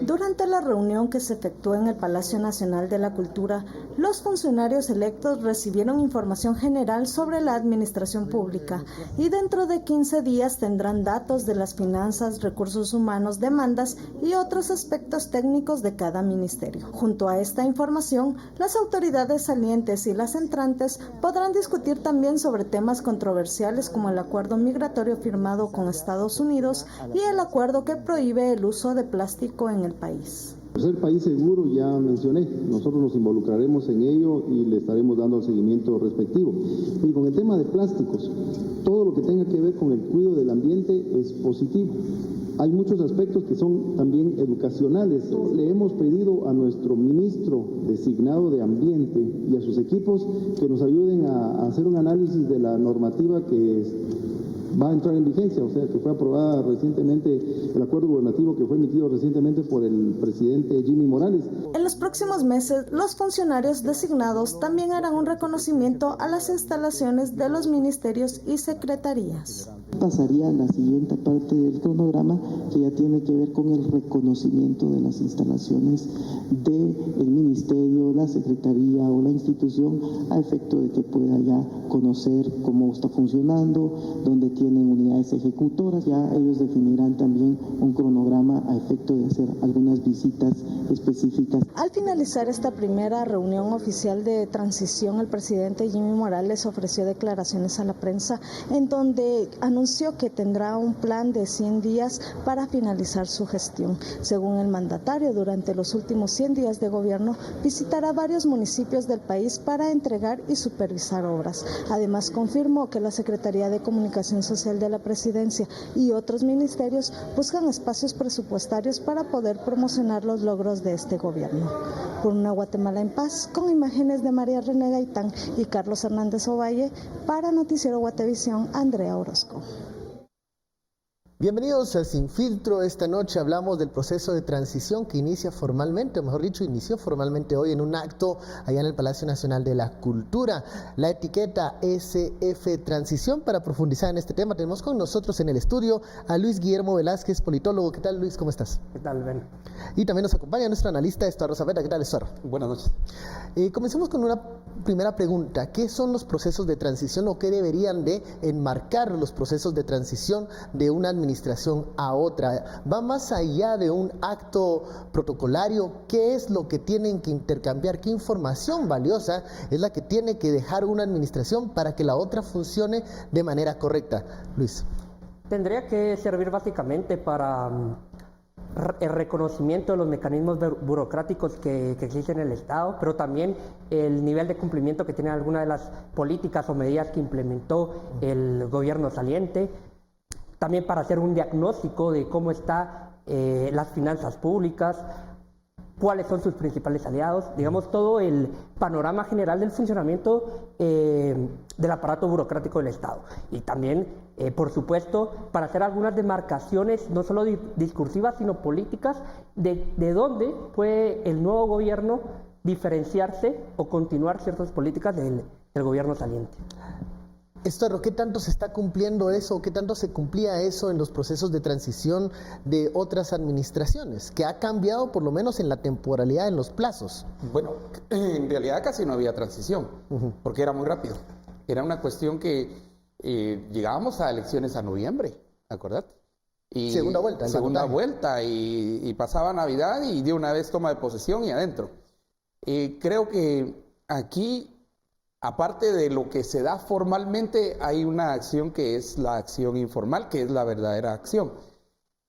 Durante la reunión que se efectuó en el Palacio Nacional de la Cultura, los funcionarios electos recibieron información general sobre la administración pública y dentro de 15 días tendrán datos de las finanzas, recursos humanos, demandas y otros aspectos técnicos de cada ministerio. Junto a esta información, las autoridades salientes y las entrantes podrán discutir también sobre temas controversiales como el acuerdo migratorio firmado con Estados Unidos y el acuerdo que prohíbe el uso de plástico en el país. Por ser país seguro, ya mencioné, nosotros nos involucraremos en ello y le estaremos dando el seguimiento respectivo. Y con el tema de plásticos, todo lo que tenga que ver con el cuidado del ambiente es positivo. Hay muchos aspectos que son también educacionales. Le hemos pedido a nuestro ministro designado de Ambiente y a sus equipos que nos ayuden a hacer un análisis de la normativa que va a entrar en vigencia, o sea, que fue aprobada recientemente, el acuerdo gubernativo que fue emitido recientemente por el presidente Jimmy Morales. En los próximos meses, los funcionarios designados también harán un reconocimiento a las instalaciones de los ministerios y secretarías. Pasaría a la siguiente parte del cronograma, que ya tiene que ver con el reconocimiento de las instalaciones del ministerio, la secretaría o la institución, a efecto de que pueda ya conocer cómo está funcionando, dónde tienen unidades ejecutoras. Ya ellos definirán también un cronograma a efecto de hacer algunas visitas específicas. Al finalizar esta primera reunión oficial de transición, el presidente Jimmy Morales ofreció declaraciones a la prensa en donde anunció que tendrá un plan de 100 días para finalizar su gestión. Según el mandatario, durante los últimos 100 días de gobierno visitará varios municipios del país para entregar y supervisar obras. Además, confirmó que la Secretaría de Comunicación Social de la Presidencia y otros ministerios buscan espacios presupuestarios para poder promocionar los logros de este gobierno. Por una Guatemala en paz, con imágenes de María René Gaitán y Carlos Hernández Ovalle, para Noticiero Guatevisión, Andrea Orozco. Bienvenidos a Sin Filtro. Esta noche hablamos del proceso de transición que inicia formalmente, o mejor dicho, inició formalmente hoy en un acto allá en el Palacio Nacional de la Cultura. La etiqueta SF Transición. Para profundizar en este tema tenemos con nosotros en el estudio a Luis Guillermo Velázquez, politólogo. ¿Qué tal, Luis? ¿Cómo estás? ¿Qué tal, Ben? Y también nos acompaña nuestro analista Estuardo Zapeta. ¿Qué tal, Estuardo? Buenas noches. Comencemos con una primera pregunta. ¿Qué son los procesos de transición o qué deberían de enmarcar los procesos de transición de una administración a otra? ¿Va más allá de un acto protocolario? ¿Qué es lo que tienen que intercambiar? ¿Qué información valiosa es la que tiene que dejar una administración para que la otra funcione de manera correcta? Luis. Tendría que servir básicamente para el reconocimiento de los mecanismos burocráticos que existen en el Estado, pero también el nivel de cumplimiento que tienen algunas de las políticas o medidas que implementó el gobierno saliente. También para hacer un diagnóstico de cómo están las finanzas públicas, cuáles son sus principales aliados, digamos, todo el panorama general del funcionamiento del aparato burocrático del Estado. Y también, por supuesto, para hacer algunas demarcaciones, no solo discursivas, sino políticas, de dónde puede el nuevo gobierno diferenciarse o continuar ciertas políticas del gobierno saliente. Estuardo, ¿qué tanto se está cumpliendo eso? ¿Qué tanto se cumplía eso en los procesos de transición de otras administraciones? ¿Que ha cambiado por lo menos en la temporalidad, en los plazos? Bueno, en realidad casi no había transición, porque era muy rápido. Era una cuestión que llegábamos a elecciones a noviembre, ¿acordate? Y segunda vuelta. Segunda vuelta y pasaba Navidad y de una vez toma de posesión y adentro. Creo que aquí, aparte de lo que se da formalmente, hay una acción que es la acción informal, que es la verdadera acción.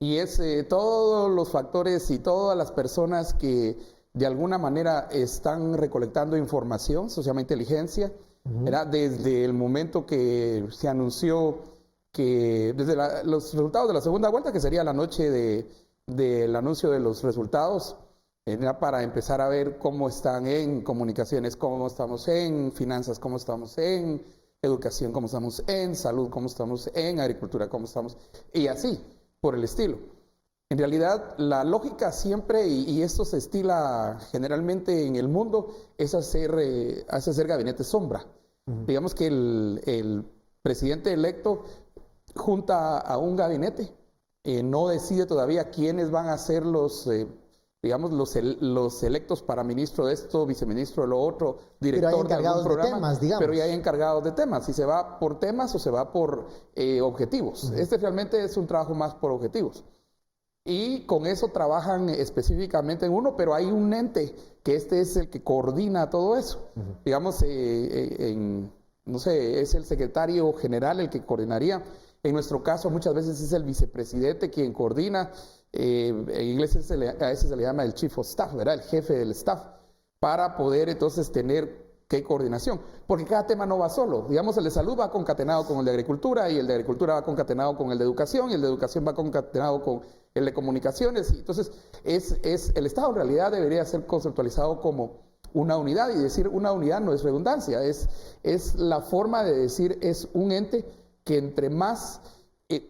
Y es todos los factores y todas las personas que de alguna manera están recolectando información, se llama inteligencia, ¿verdad? Desde el momento que se anunció que, desde los resultados de la segunda vuelta, que sería la noche del anuncio de los resultados, era para empezar a ver cómo están en comunicaciones, cómo estamos en finanzas, cómo estamos en educación, cómo estamos en salud, cómo estamos en agricultura, cómo estamos, y así, por el estilo. En realidad, la lógica siempre, y esto se estila generalmente en el mundo, es hacer gabinete sombra. Digamos que el presidente electo junta a un gabinete no decide todavía quiénes van a ser los electos para ministro de esto, viceministro de lo otro, director de algún programa, temas, digamos. pero ya hay encargados de temas, si se va por temas o se va por objetivos. Este realmente es un trabajo más por objetivos. Y con eso trabajan específicamente en uno, pero hay un ente que es el que coordina todo eso. Digamos, no sé, es el secretario general el que coordinaría. En nuestro caso, muchas veces es el vicepresidente quien coordina. En inglés a ese se le llama el chief of staff, ¿verdad? El jefe del staff, para poder entonces tener qué coordinación. Porque cada tema no va solo. Digamos, el de salud va concatenado con el de agricultura, y el de agricultura va concatenado con el de educación, y el de educación va concatenado con el de comunicaciones. Y entonces, el Estado en realidad debería ser conceptualizado como una unidad, y decir una unidad no es redundancia, es la forma de decir, es un ente que entre más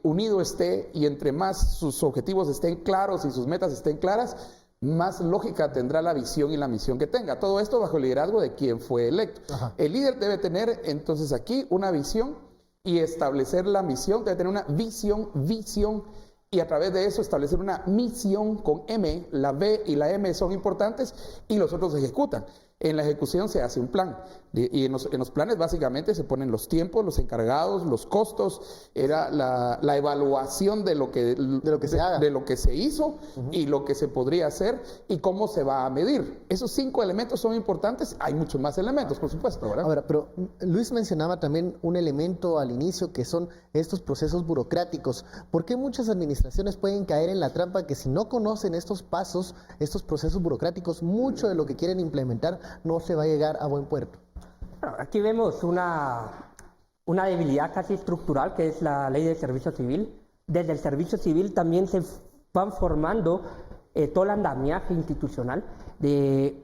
unido esté y entre más sus objetivos estén claros y sus metas estén claras, más lógica tendrá la visión y la misión que tenga. Todo esto bajo el liderazgo de quien fue electo. El líder debe tener entonces aquí una visión y establecer la misión, debe tener una visión, y a través de eso establecer una misión con M. La B y la M son importantes y los otros se ejecutan. En la ejecución se hace un plan, y en los planes básicamente se ponen los tiempos, los encargados, los costos, era la evaluación de lo que se hizo y lo que se podría hacer y cómo se va a medir. Esos 5 elementos son importantes, hay muchos más elementos, por supuesto, ¿verdad? Ahora, pero Luis mencionaba también un elemento al inicio que son estos procesos burocráticos. ¿Por qué muchas administraciones pueden caer en la trampa que si no conocen estos pasos, estos procesos burocráticos, mucho de lo que quieren implementar no se va a llegar a buen puerto? Aquí vemos una debilidad casi estructural, que es la ley de servicio civil. Desde el servicio civil también se van formando todo el andamiaje institucional de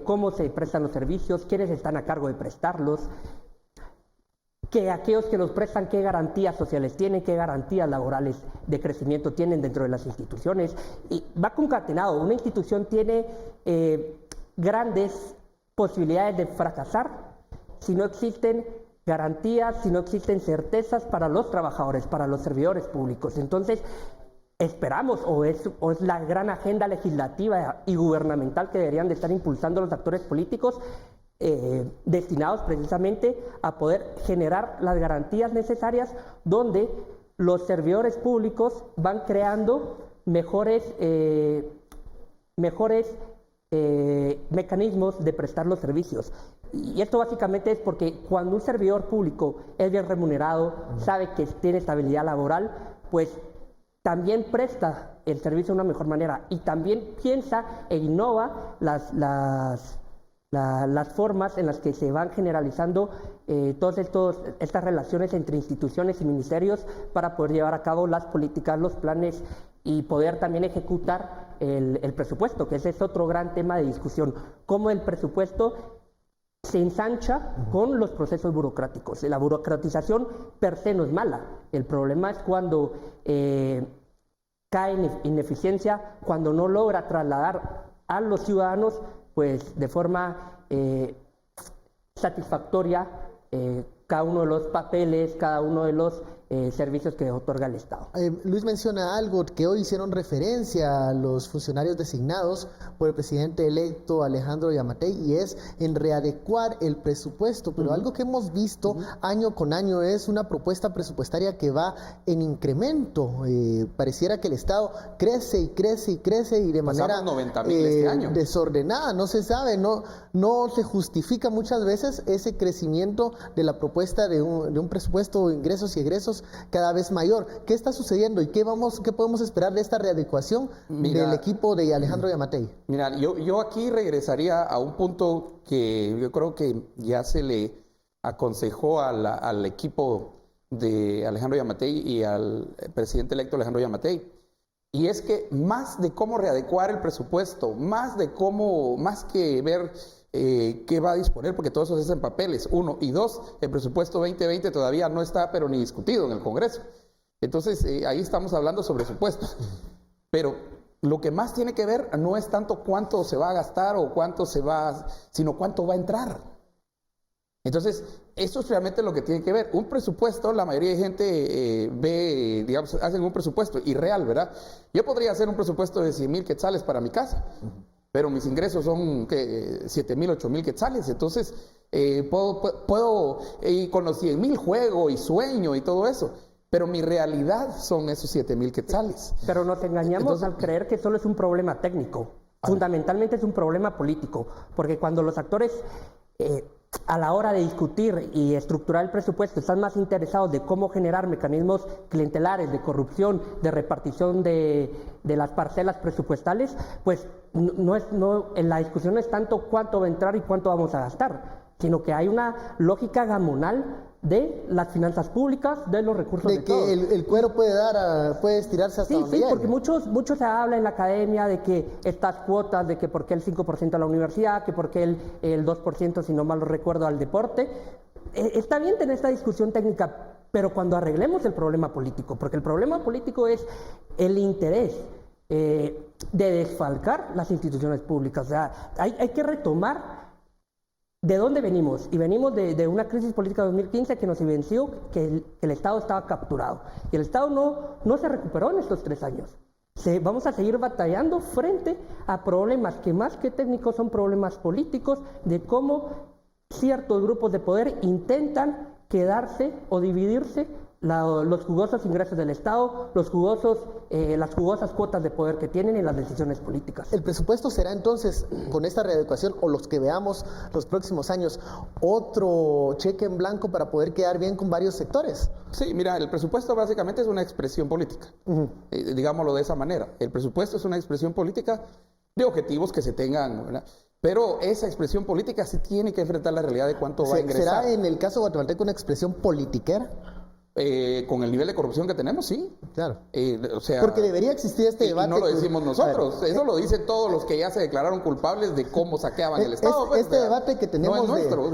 cómo se prestan los servicios, quiénes están a cargo de prestarlos, que aquellos que los prestan, qué garantías sociales tienen, qué garantías laborales de crecimiento tienen dentro de las instituciones. Y va concatenado. Una institución tiene grandes posibilidades de fracasar si no existen garantías, si no existen certezas para los trabajadores, para los servidores públicos. Entonces, esperamos, o es la gran agenda legislativa y gubernamental que deberían de estar impulsando los actores políticos, destinados precisamente a poder generar las garantías necesarias, donde los servidores públicos van creando mejores mecanismos de prestar los servicios. Y esto básicamente es porque cuando un servidor público es bien remunerado, sabe que tiene estabilidad laboral, pues también presta el servicio de una mejor manera y también piensa e innova las formas en las que se van generalizando todas estas relaciones entre instituciones y ministerios para poder llevar a cabo las políticas, los planes y poder también ejecutar el presupuesto, que ese es otro gran tema de discusión. Cómo el presupuesto se ensancha con los procesos burocráticos. La burocratización per se no es mala. El problema es cuando cae en ineficiencia, cuando no logra trasladar a los ciudadanos pues de forma satisfactoria cada uno de los papeles, cada uno de los servicios que otorga el Estado. Luis menciona algo que hoy hicieron referencia a los funcionarios designados por el presidente electo Alejandro Yamatei, y es en readecuar el presupuesto, pero algo que hemos visto año con año es una propuesta presupuestaria que va en incremento. Pareciera que el Estado crece y crece y crece y de manera 90,000 este año. Desordenada, no se sabe, no se justifica muchas veces ese crecimiento de la propuesta de un presupuesto de ingresos y egresos cada vez mayor. ¿Qué está sucediendo y qué podemos esperar de esta readecuación del equipo de Alejandro Yamatei? Mira, yo aquí regresaría a un punto que yo creo que ya se le aconsejó al equipo de Alejandro Yamatei y al presidente electo Alejandro Yamatei, y es que más de cómo readecuar el presupuesto, más que ver qué va a disponer, porque todo eso se hace en papeles, 1, y 2, el presupuesto 2020 todavía no está, pero ni discutido en el Congreso. Entonces, ahí estamos hablando sobre presupuestos. Pero lo que más tiene que ver no es tanto cuánto se va a gastar o sino cuánto va a entrar. Entonces, eso es realmente lo que tiene que ver. Un presupuesto, la mayoría de gente ve, digamos, hacen un presupuesto irreal, ¿verdad? Yo podría hacer un presupuesto de 100,000 quetzales para mi casa, pero mis ingresos son 7,000, 8,000 quetzales. Entonces, puedo con los 100,000 juego y sueño y todo eso. Pero mi realidad son esos 7,000 quetzales. Pero nos engañamos al creer que solo es un problema técnico. Fundamentalmente es un problema político, porque cuando los actores a la hora de discutir y estructurar el presupuesto están más interesados de cómo generar mecanismos clientelares, de corrupción, de repartición de las parcelas presupuestales, pues la discusión no es tanto cuánto va a entrar y cuánto vamos a gastar, sino que hay una lógica gamonal de las finanzas públicas, de los recursos de todos. De que el cuero puede estirarse hasta donde Sí, llegue. porque mucho se habla en la academia de que estas cuotas, de que por qué el 5% a la universidad, que por qué el 2%, si no mal lo recuerdo, al deporte. Está bien tener esta discusión técnica, pero cuando arreglemos el problema político, porque el problema político es el interés de desfalcar las instituciones públicas. O sea, hay que retomar ¿de dónde venimos? Y venimos de una crisis política de 2015 que nos evidenció que el Estado estaba capturado. Y el Estado no se recuperó en estos 3 años. Vamos a seguir batallando frente a problemas que más que técnicos son problemas políticos, de cómo ciertos grupos de poder intentan quedarse o dividirse los jugosos ingresos del Estado, las jugosas cuotas de poder que tienen en las decisiones políticas. El presupuesto será entonces, con esta readecuación o los que veamos los próximos años, otro cheque en blanco para poder quedar bien con varios sectores. Sí, mira, el presupuesto básicamente es una expresión política, digámoslo de esa manera. El presupuesto es una expresión política de objetivos que se tengan, ¿verdad? Pero esa expresión política sí tiene que enfrentar la realidad de cuánto va a ingresar. ¿Será en el caso guatemalteco una expresión politiquera? Con el nivel de corrupción que tenemos, sí. Claro. O sea, porque debería existir este debate. Y no lo decimos nosotros, eso lo dicen todos los que ya se declararon culpables de cómo saqueaban el Estado. Este debate que tenemos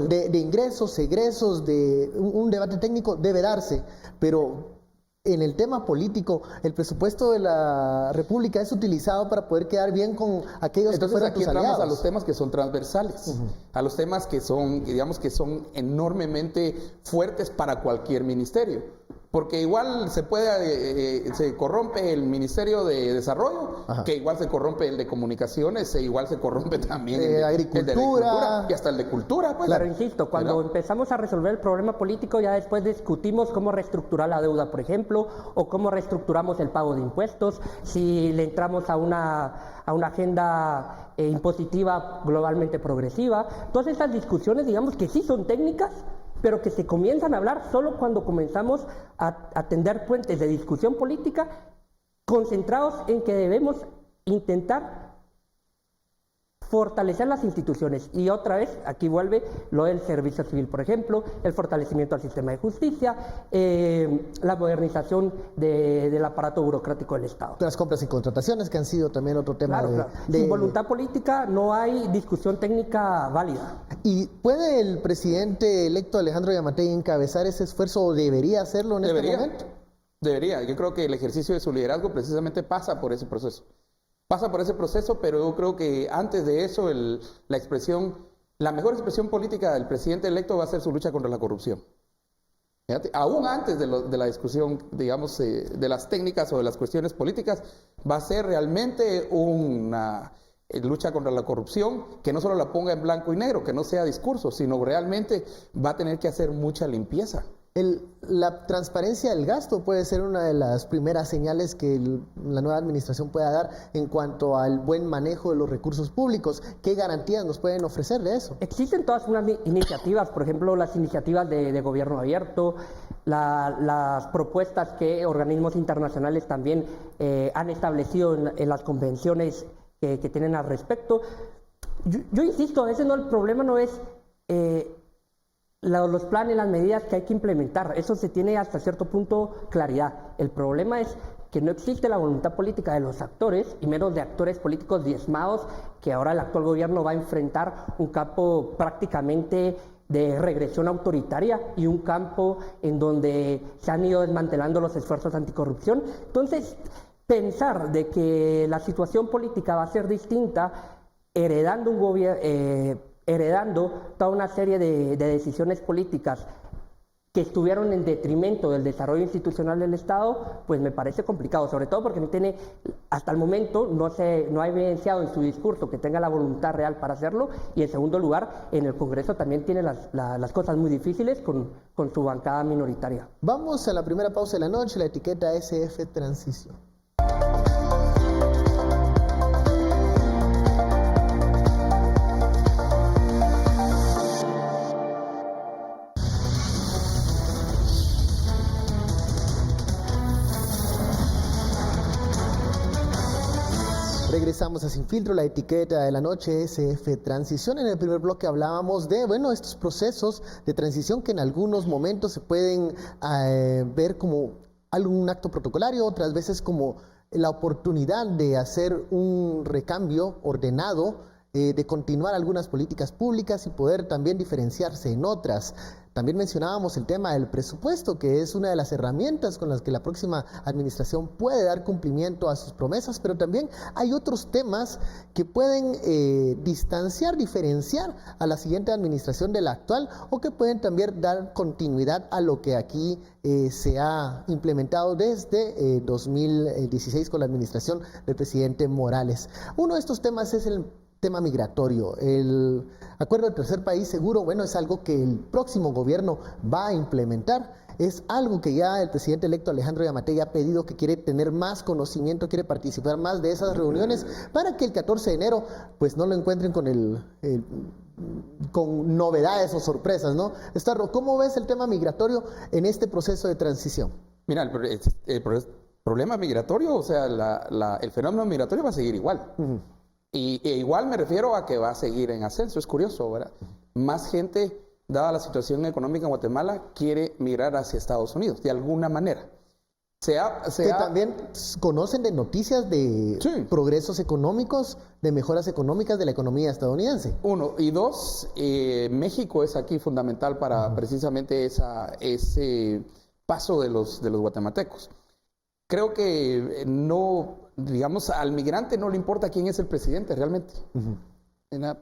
de ingresos, egresos, de un debate técnico debe darse, pero en el tema político, el presupuesto de la República es utilizado para poder quedar bien con aquellos Entonces, que fueron aquí tus entramos aliados. a los temas que son transversales, a los temas que son, digamos, que son enormemente fuertes para cualquier ministerio. Porque igual se corrompe el Ministerio de Desarrollo, que igual se corrompe el de Comunicaciones, igual se corrompe también el de Agricultura y hasta el de Cultura. Pues. Pero insisto, cuando empezamos a resolver el problema político, ya después discutimos cómo reestructurar la deuda, por ejemplo, o cómo reestructuramos el pago de impuestos, si le entramos a una agenda impositiva globalmente progresiva. Todas estas discusiones, digamos que sí son técnicas, pero que se comienzan a hablar solo cuando comenzamos a tender puentes de discusión política concentrados en que debemos intentar fortalecer las instituciones. Y otra vez, aquí vuelve lo del servicio civil, por ejemplo, el fortalecimiento al sistema de justicia, la modernización del aparato burocrático del Estado. Las compras y contrataciones, que han sido también otro tema. Claro. Sin voluntad política no hay discusión técnica válida. ¿Y puede el presidente electo Alejandro Yamatei encabezar ese esfuerzo o debería hacerlo en este momento? Debería. Yo creo que el ejercicio de su liderazgo precisamente pasa por ese proceso. Pasa por ese proceso, pero yo creo que antes de eso la mejor expresión política del presidente electo va a ser su lucha contra la corrupción. Fíjate, aún antes de la discusión, digamos, de las técnicas o de las cuestiones políticas, va a ser realmente una lucha contra la corrupción que no solo la ponga en blanco y negro, que no sea discurso, sino realmente va a tener que hacer mucha limpieza. La transparencia del gasto puede ser una de las primeras señales que la nueva administración pueda dar en cuanto al buen manejo de los recursos públicos. ¿Qué garantías nos pueden ofrecer de eso? Existen todas unas iniciativas, por ejemplo, las iniciativas de gobierno abierto, las propuestas que organismos internacionales también han establecido en las convenciones que tienen al respecto. Yo insisto, a veces el problema no es los planes, las medidas que hay que implementar. Eso se tiene hasta cierto punto claridad. El problema es que no existe la voluntad política de los actores, y menos de actores políticos diezmados, que ahora el actual gobierno va a enfrentar un campo prácticamente de regresión autoritaria y un campo en donde se han ido desmantelando los esfuerzos anticorrupción. Entonces, pensar de que la situación política va a ser distinta heredando un gobierno heredando toda una serie de decisiones políticas que estuvieron en detrimento del desarrollo institucional del Estado, pues me parece complicado, sobre todo porque no tiene, hasta el momento, no ha evidenciado en su discurso que tenga la voluntad real para hacerlo, y en segundo lugar, en el Congreso también tiene las cosas muy difíciles con su bancada minoritaria. Vamos a la primera pausa de la noche, la etiqueta SF Transición. Regresamos a Sin Filtro, la etiqueta de la noche SF Transición. En el primer bloque hablábamos de, estos procesos de transición que en algunos momentos se pueden ver como algún acto protocolario, otras veces como la oportunidad de hacer un recambio ordenado, de continuar algunas políticas públicas y poder también diferenciarse en otras. También mencionábamos el tema del presupuesto, que es una de las herramientas con las que la próxima administración puede dar cumplimiento a sus promesas, pero también hay otros temas que pueden diferenciar a la siguiente administración de la actual, o que pueden también dar continuidad a lo que aquí se ha implementado desde 2016 con la administración del presidente Morales. Uno de estos temas es el tema migratorio. El acuerdo del tercer país seguro, es algo que el próximo gobierno va a implementar. Es algo que ya el presidente electo Alejandro Yamatei ha pedido, que quiere tener más conocimiento, quiere participar más de esas reuniones para que el 14 de enero pues no lo encuentren con novedades o sorpresas, ¿no? Starro, ¿cómo ves el tema migratorio en este proceso de transición? Mira, el problema migratorio, el fenómeno migratorio va a seguir igual. Uh-huh. E igual me refiero a que va a seguir en ascenso. Es curioso, ¿verdad? Más gente, dada la situación económica en Guatemala, quiere migrar hacia Estados Unidos, de alguna manera. También conocen de noticias de progresos económicos, de mejoras económicas de la economía estadounidense. Uno. Y dos, México es aquí fundamental para precisamente ese paso de los guatemaltecos. Creo que al migrante no le importa quién es el presidente realmente. Uh-huh.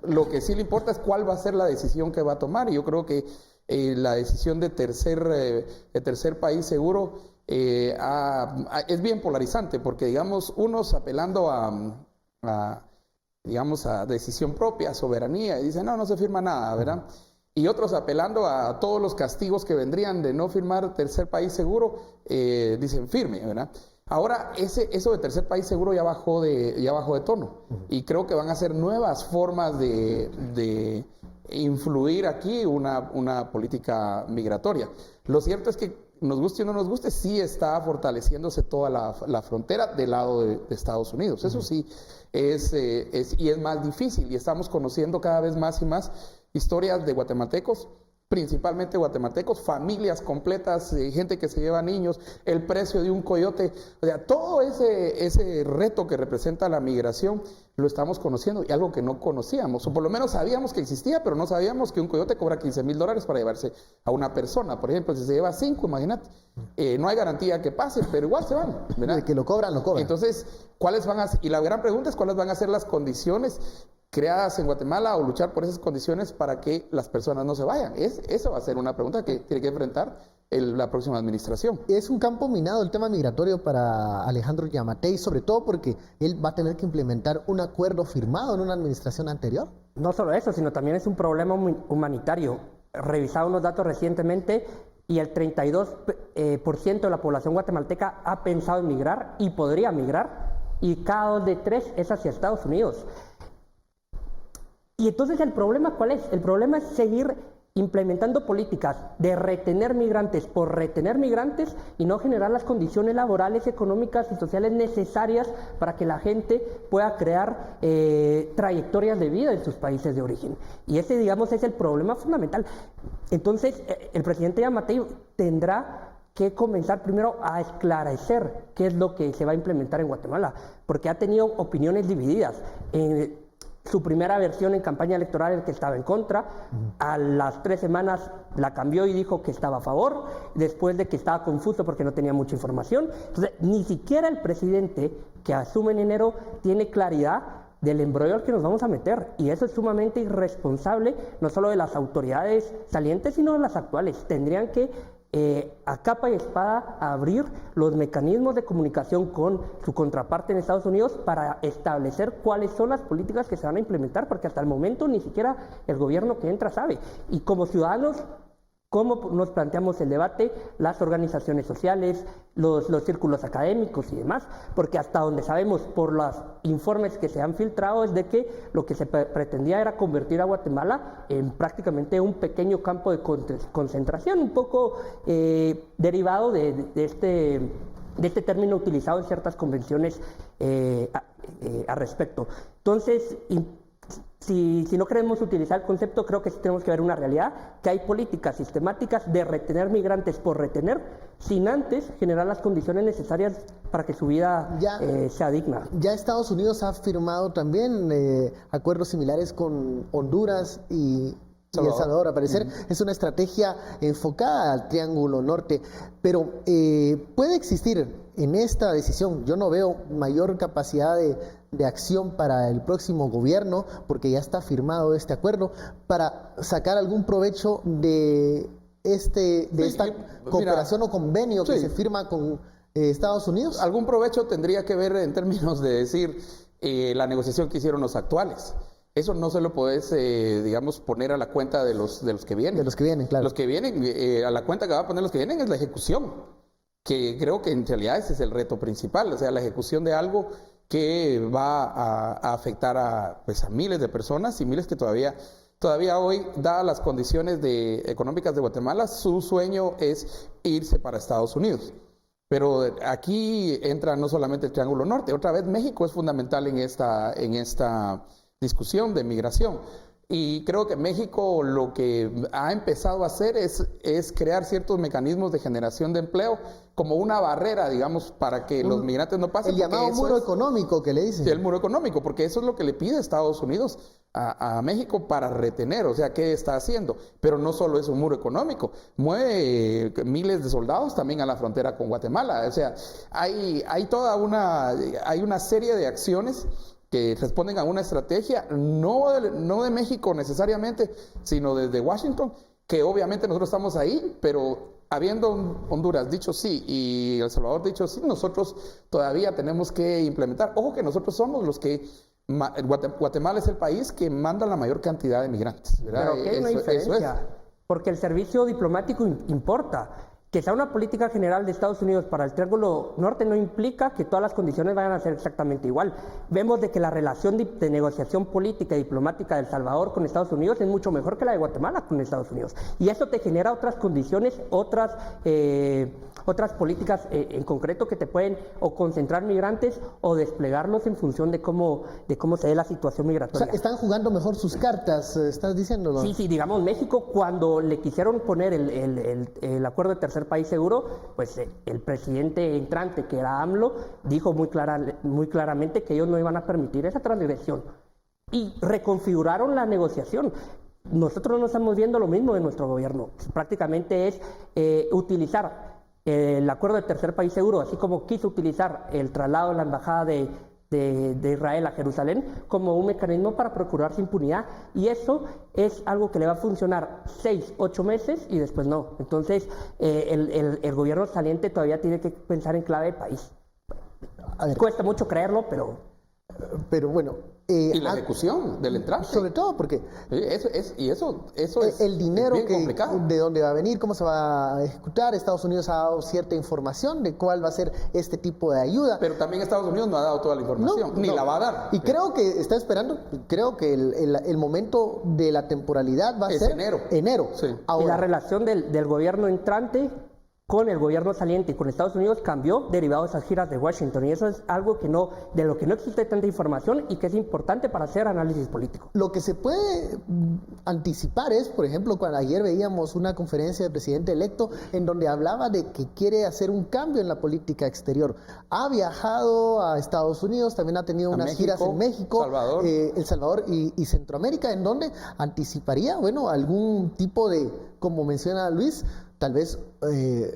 Lo que sí le importa es cuál va a ser la decisión que va a tomar. Y yo creo que la decisión de tercer país seguro es bien polarizante, porque unos apelando a decisión propia, soberanía, y dicen no se firma nada, ¿verdad? Y otros apelando a todos los castigos que vendrían de no firmar tercer país seguro, dicen firme, ¿verdad? Ahora, eso de tercer país seguro ya bajó de tono. Y creo que van a ser nuevas formas de influir aquí una política migratoria. Lo cierto es que, nos guste o no nos guste, sí está fortaleciéndose toda la frontera del lado de Estados Unidos. Eso sí y es más difícil. Y estamos conociendo cada vez más y más historias de guatemaltecos, principalmente guatemaltecos, familias completas, gente que se lleva niños, el precio de un coyote, todo ese reto que representa la migración lo estamos conociendo, y algo que no conocíamos, o por lo menos sabíamos que existía, pero no sabíamos que un coyote cobra $15,000 para llevarse a una persona. Por ejemplo, si se lleva 5, imagínate, no hay garantía que pase, pero igual se van, ¿verdad? De que lo cobran. Entonces, y la gran pregunta es cuáles van a ser las condiciones creadas en Guatemala, o luchar por esas condiciones para que las personas no se vayan. Eso va a ser una pregunta que tiene que enfrentar la próxima administración. Es un campo minado el tema migratorio para Alejandro Yamatei, sobre todo porque él va a tener que implementar un acuerdo firmado en una administración anterior. No solo eso, sino también es un problema humanitario. Revisaba unos datos recientemente y el 32% de la población guatemalteca ha pensado en migrar y podría migrar, y cada 2 de 3 es hacia Estados Unidos. Y entonces ¿el problema cuál es? El problema es seguir implementando políticas de retener migrantes por retener migrantes y no generar las condiciones laborales, económicas y sociales necesarias para que la gente pueda crear trayectorias de vida en sus países de origen. Y ese, es el problema fundamental. Entonces, el presidente Yamatei tendrá que comenzar primero a esclarecer qué es lo que se va a implementar en Guatemala, porque ha tenido opiniones divididas. Su primera versión en campaña electoral era que estaba en contra, a las 3 semanas la cambió y dijo que estaba a favor, después de que estaba confuso porque no tenía mucha información. Entonces, ni siquiera el presidente que asume en enero tiene claridad del embrollo al que nos vamos a meter. Y eso es sumamente irresponsable, no solo de las autoridades salientes, sino de las actuales. Tendrían que, a capa y espada, abrir los mecanismos de comunicación con su contraparte en Estados Unidos para establecer cuáles son las políticas que se van a implementar, porque hasta el momento ni siquiera el gobierno que entra sabe. Y como ciudadanos, ¿cómo nos planteamos el debate? Las organizaciones sociales, los círculos académicos y demás, porque hasta donde sabemos por los informes que se han filtrado es de que lo que se pretendía era convertir a Guatemala en prácticamente un pequeño campo de concentración, un poco derivado de este término utilizado en ciertas convenciones al respecto. Entonces, si no queremos utilizar el concepto, creo que sí tenemos que ver una realidad, que hay políticas sistemáticas de retener migrantes por retener, sin antes generar las condiciones necesarias para que su vida sea digna. Ya Estados Unidos ha firmado también acuerdos similares con Honduras y El Salvador, a parecer. Es una estrategia enfocada al Triángulo Norte, pero puede existir en esta decisión, yo no veo mayor capacidad de acción para el próximo gobierno, porque ya está firmado este acuerdo, para sacar algún provecho de esta cooperación o convenio que se firma con Estados Unidos. Algún provecho tendría que ver en términos de decir la negociación que hicieron los actuales. Eso no se lo podés, digamos, poner a la cuenta de los que vienen. De los que vienen, claro. Los que vienen, a la cuenta que va a poner los que vienen es la ejecución, que creo que en realidad ese es el reto principal, o sea, la ejecución de algo que va a afectar a miles de personas y miles que todavía hoy, dadas las condiciones económicas de Guatemala, su sueño es irse para Estados Unidos. Pero aquí entra no solamente el Triángulo Norte, otra vez México es fundamental en esta discusión de migración. Y creo que México lo que ha empezado a hacer es crear ciertos mecanismos de generación de empleo como una barrera, digamos, para que los migrantes no pasen. El llamado muro económico que le dicen. El muro económico, porque eso es lo que le pide Estados Unidos a México para retener, o sea, ¿qué está haciendo? Pero no solo es un muro económico, mueve miles de soldados también a la frontera con Guatemala, o sea, hay una serie de acciones que responden a una estrategia, no de México necesariamente, sino desde Washington, que obviamente nosotros estamos ahí, pero habiendo Honduras dicho sí y El Salvador dicho sí, nosotros todavía tenemos que implementar. Ojo que nosotros somos los que, Guatemala es el país que manda la mayor cantidad de migrantes, ¿verdad? Pero hay una diferencia, porque el servicio diplomático importa. Que sea una política general de Estados Unidos para el Triángulo Norte no implica que todas las condiciones vayan a ser exactamente igual. Vemos de que la relación de negociación política y diplomática de El Salvador con Estados Unidos es mucho mejor que la de Guatemala con Estados Unidos. Y eso te genera otras condiciones, otras políticas en concreto que te pueden o concentrar migrantes o desplegarlos en función de cómo se dé la situación migratoria. O sea, están jugando mejor sus cartas, ¿estás diciéndolo? Sí, digamos, México cuando le quisieron poner el acuerdo de tercer país seguro, pues el presidente entrante, que era AMLO, dijo muy claramente que ellos no iban a permitir esa transgresión y reconfiguraron la negociación. Nosotros no estamos viendo lo mismo de nuestro gobierno, prácticamente es utilizar el acuerdo de tercer país seguro, así como quiso utilizar el traslado de la embajada de Israel a Jerusalén como un mecanismo para procurarse impunidad, y eso es algo que le va a funcionar 6, 8 meses y después no. Entonces el gobierno saliente todavía tiene que pensar en clave de país. Cuesta mucho creerlo, pero bueno. Y la ejecución del entrante. Sobre todo porque eso es el dinero bien complicado. De dónde va a venir, cómo se va a ejecutar. Estados Unidos ha dado cierta información de cuál va a ser este tipo de ayuda. Pero también Estados Unidos no ha dado toda la información, ni la va a dar. Y creo que está esperando, el momento de la temporalidad va a ser enero. Sí. Ahora, y la relación del gobierno entrante con el gobierno saliente y con Estados Unidos cambió derivado de esas giras de Washington, y eso es algo de lo que no existe tanta información y que es importante para hacer análisis político. Lo que se puede anticipar es, por ejemplo, cuando ayer veíamos una conferencia del presidente electo en donde hablaba de que quiere hacer un cambio en la política exterior. Ha viajado a Estados Unidos, también ha tenido unas giras en México, El Salvador y Centroamérica, en donde anticiparía, algún tipo de, como menciona Luis, tal vez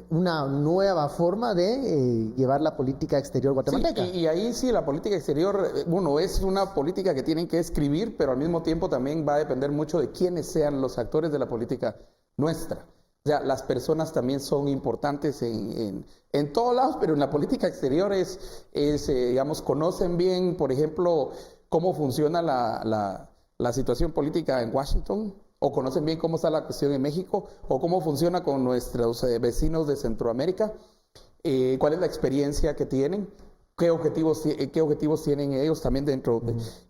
una nueva forma de llevar la política exterior guatemalteca. Sí, y ahí sí, la política exterior, bueno, es una política que tienen que escribir, pero al mismo tiempo también va a depender mucho de quiénes sean los actores de la política nuestra. O sea, las personas también son importantes en todos lados, pero en la política exterior digamos, conocen bien, por ejemplo, cómo funciona la situación política en Washington, o conocen bien cómo está la cuestión en México, o cómo funciona con nuestros vecinos de Centroamérica, cuál es la experiencia que tienen, qué objetivos tienen ellos también dentro.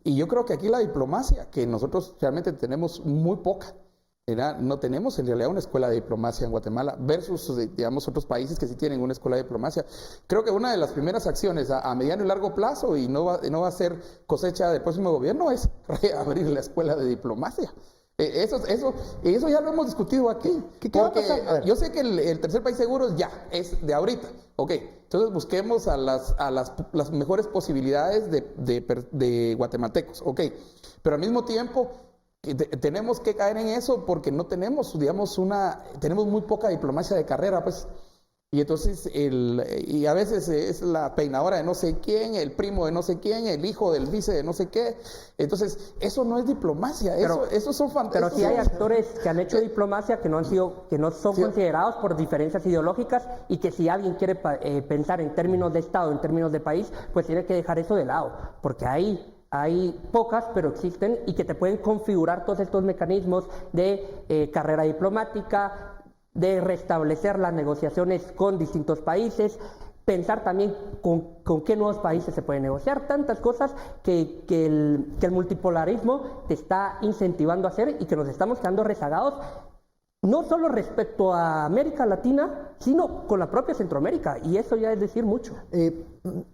Y yo creo que aquí la diplomacia, que nosotros realmente tenemos muy poca, no tenemos en realidad una escuela de diplomacia en Guatemala versus, digamos, otros países que sí tienen una escuela de diplomacia. Creo que una de las primeras acciones a mediano y largo plazo, y no va a ser cosecha del próximo gobierno, es reabrir la escuela de diplomacia. Eso ya lo hemos discutido aquí. ¿Qué va a pasar? A ver. Yo sé que el tercer país seguro es de ahorita. Ok, entonces busquemos a las mejores posibilidades de guatemaltecos. Ok, pero al mismo tiempo tenemos que caer en eso porque no tenemos, digamos, tenemos muy poca diplomacia de carrera, pues. Y entonces, y a veces es la peinadora de no sé quién, el primo de no sé quién, el hijo del vice de no sé qué. Entonces, eso no es diplomacia, eso son fantasías. Pero sí hay actores que han hecho diplomacia que no son considerados por diferencias ideológicas, y que si alguien quiere pensar en términos de Estado, en términos de país, pues tiene que dejar eso de lado, porque hay pocas, pero existen, y que te pueden configurar todos estos mecanismos de carrera diplomática, de restablecer las negociaciones con distintos países, pensar también con qué nuevos países se puede negociar, tantas cosas que el multipolarismo te está incentivando a hacer, y que nos estamos quedando rezagados, no solo respecto a América Latina, sino con la propia Centroamérica, y eso ya es decir mucho.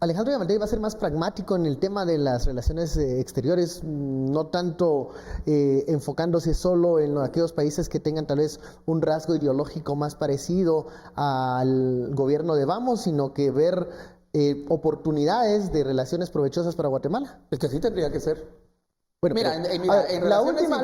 Alejandro Yamatei va a ser más pragmático en el tema de las relaciones exteriores, no tanto enfocándose solo en aquellos países que tengan tal vez un rasgo ideológico más parecido al gobierno de Vamos, sino que ver oportunidades de relaciones provechosas para Guatemala. Es que así tendría que ser. Bueno, mira, en la última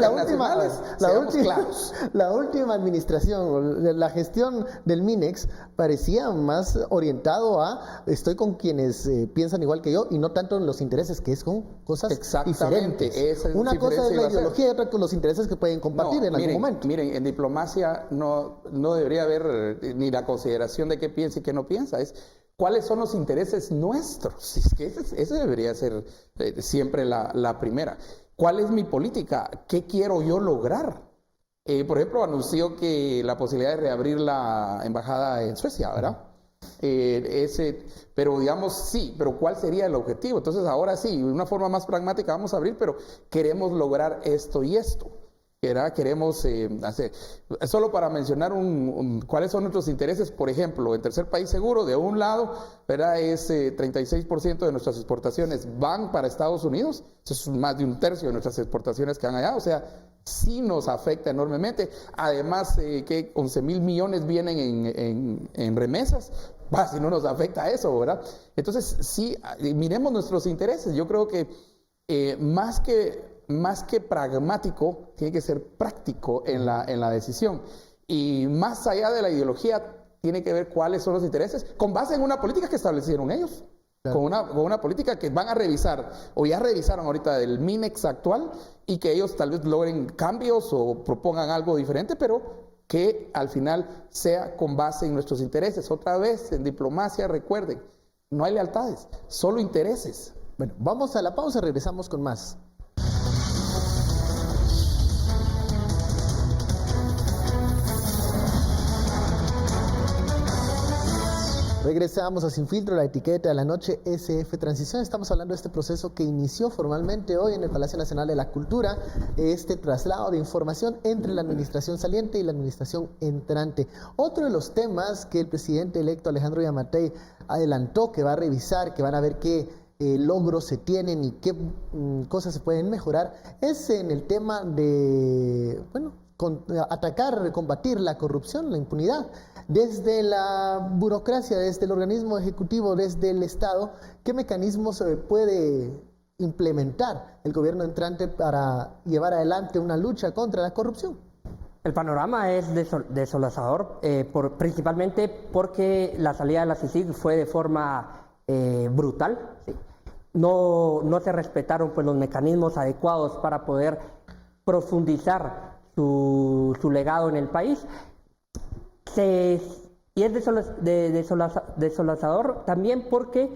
administración, la gestión del MINEX parecía más orientado a estoy con quienes piensan igual que yo, y no tanto en los intereses, que es con cosas diferentes. Una cosa es la ideología y otra con los intereses que pueden compartir en algún momento. Miren, en diplomacia no debería haber ni la consideración de qué piensa y qué no piensa, es cuáles son los intereses nuestros. Es que ese debería ser siempre la primera. ¿Cuál es mi política? ¿Qué quiero yo lograr? Por ejemplo, anunció que la posibilidad de reabrir la embajada en Suecia, ¿verdad? Pero digamos, sí, pero ¿cuál sería el objetivo? Entonces, ahora sí, de una forma más pragmática vamos a abrir, pero queremos lograr esto y esto. Queremos hacer, solo para mencionar cuáles son nuestros intereses, por ejemplo, en tercer país seguro, de un lado, ¿verdad? Es 36% de nuestras exportaciones van para Estados Unidos, eso es más de un tercio de nuestras exportaciones que van allá, o sea, sí nos afecta enormemente. Además, que 11,000 millones vienen en remesas, si no nos afecta eso, ¿verdad? Entonces, sí, miremos nuestros intereses. Yo creo que más que pragmático, tiene que ser práctico en la decisión. Y más allá de la ideología, tiene que ver cuáles son los intereses, con base en una política que establecieron ellos. Claro. Con una política que van a revisar, o ya revisaron ahorita del MINEX actual, y que ellos tal vez logren cambios o propongan algo diferente, pero que al final sea con base en nuestros intereses. Otra vez, en diplomacia, recuerden, no hay lealtades, solo intereses. Bueno, vamos a la pausa, regresamos con más. Regresamos a Sin Filtro, la etiqueta de la noche, SF Transición. Estamos hablando de este proceso que inició formalmente hoy en el Palacio Nacional de la Cultura, este traslado de información entre la administración saliente y la administración entrante. Otro de los temas que el presidente electo Alejandro Yamatei adelantó que va a revisar, que van a ver qué logros se tienen y qué cosas se pueden mejorar, es en el tema de, atacar, combatir la corrupción, la impunidad. Desde la burocracia, desde el organismo ejecutivo, desde el Estado, ¿qué mecanismos puede implementar el gobierno entrante para llevar adelante una lucha contra la corrupción? El panorama es desolador, principalmente porque la salida de la CICIG fue de forma brutal. ¿Sí? No se respetaron pues, los mecanismos adecuados para poder profundizar su legado en el país. Y es desolador también porque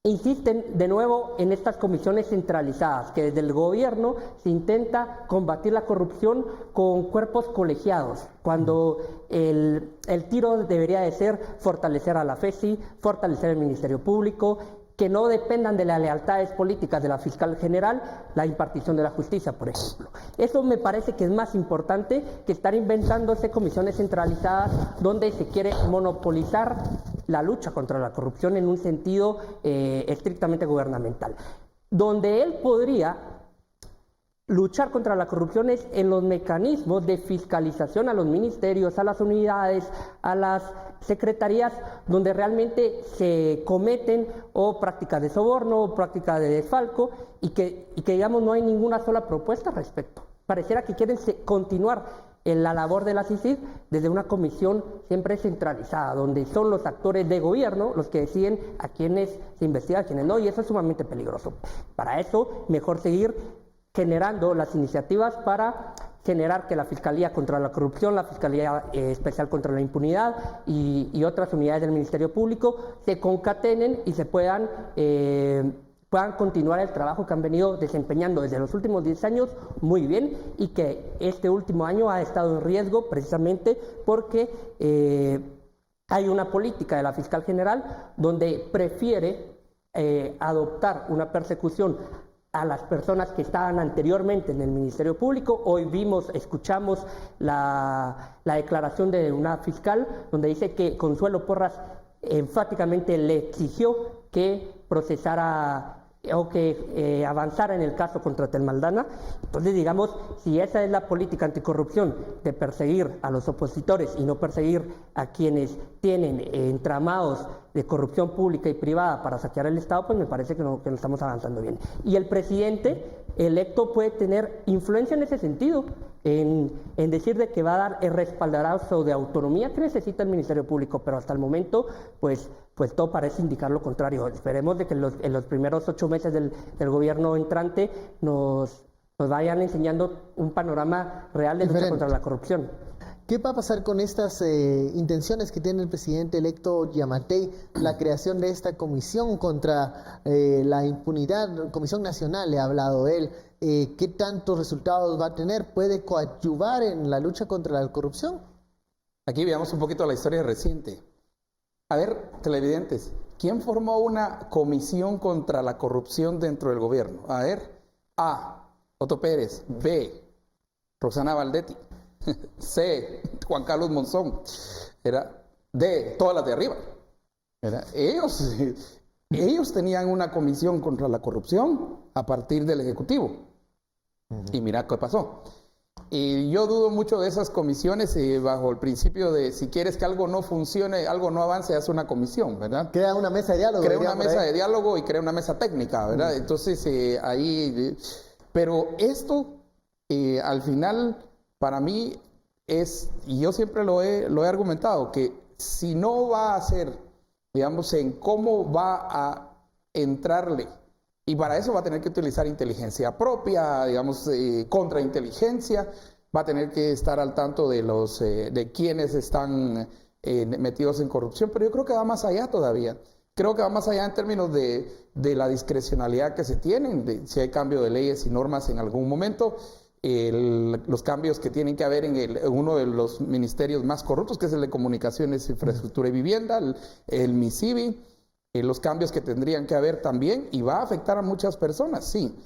insisten de nuevo en estas comisiones centralizadas, que desde el gobierno se intenta combatir la corrupción con cuerpos colegiados, cuando el tiro debería de ser fortalecer a la FESI, fortalecer el Ministerio Público, que no dependan de las lealtades políticas de la fiscal general, la impartición de la justicia, por ejemplo. Eso me parece que es más importante que estar inventándose comisiones centralizadas donde se quiere monopolizar la lucha contra la corrupción en un sentido estrictamente gubernamental. Donde él podría luchar contra la corrupción es en los mecanismos de fiscalización a los ministerios, a las unidades, a las secretarías, donde realmente se cometen o prácticas de soborno o prácticas de desfalco y que digamos no hay ninguna sola propuesta al respecto. Pareciera que quieren continuar en la labor de la CICIG desde una comisión siempre centralizada, donde son los actores de gobierno los que deciden a quiénes se investiga, a quiénes no, y eso es sumamente peligroso. Para eso, mejor seguir generando las iniciativas para generar que la Fiscalía contra la Corrupción, la Fiscalía Especial contra la Impunidad y otras unidades del Ministerio Público se concatenen y se puedan continuar el trabajo que han venido desempeñando desde los últimos 10 años muy bien y que este último año ha estado en riesgo precisamente porque hay una política de la fiscal general donde prefiere adoptar una persecución a las personas que estaban anteriormente en el Ministerio Público. Hoy escuchamos la declaración de una fiscal donde dice que Consuelo Porras enfáticamente le exigió que procesara o que avanzara en el caso contra Telmaldana. Entonces, digamos, si esa es la política anticorrupción, de perseguir a los opositores y no perseguir a quienes tienen entramados de corrupción pública y privada para saquear el Estado, pues me parece que no estamos avanzando bien. Y el presidente electo puede tener influencia en ese sentido, en decir de que va a dar el respaldarazo de autonomía que necesita el Ministerio Público, pero hasta el momento, pues todo parece indicar lo contrario. Esperemos de que en los primeros 8 meses del gobierno entrante nos vayan enseñando un panorama real de lucha contra la corrupción. ¿Qué va a pasar con estas intenciones que tiene el presidente electo Giammattei, la creación de esta comisión contra la impunidad, Comisión Nacional, le ha hablado él? ¿Qué tantos resultados va a tener? ¿Puede coadyuvar en la lucha contra la corrupción? Aquí veamos un poquito la historia reciente. A ver, televidentes, ¿quién formó una comisión contra la corrupción dentro del gobierno? A ver, A, Otto Pérez, B, Roxana Valdetti, C, Juan Carlos Monzón, D, todas las de arriba. Ellos tenían una comisión contra la corrupción a partir del Ejecutivo. Y mira qué pasó. Y yo dudo mucho de esas comisiones bajo el principio de si quieres que algo no funcione, algo no avance, haz una comisión, ¿verdad? Crea una mesa de diálogo. Crea una mesa de diálogo y crea una mesa técnica, ¿verdad? Entonces ahí... Pero esto al final para mí es, y yo siempre lo he argumentado, que si no va a ser, digamos, en cómo va a entrarle, y para eso va a tener que utilizar inteligencia propia, digamos, contrainteligencia, va a tener que estar al tanto de quienes están metidos en corrupción, pero yo creo que va más allá todavía. Creo que va más allá en términos de la discrecionalidad que se tienen, si hay cambio de leyes y normas en algún momento, los cambios que tienen que haber en uno de los ministerios más corruptos, que es el de Comunicaciones, Infraestructura y Vivienda, el MISIVI, los cambios que tendrían que haber también, y va a afectar a muchas personas, sí,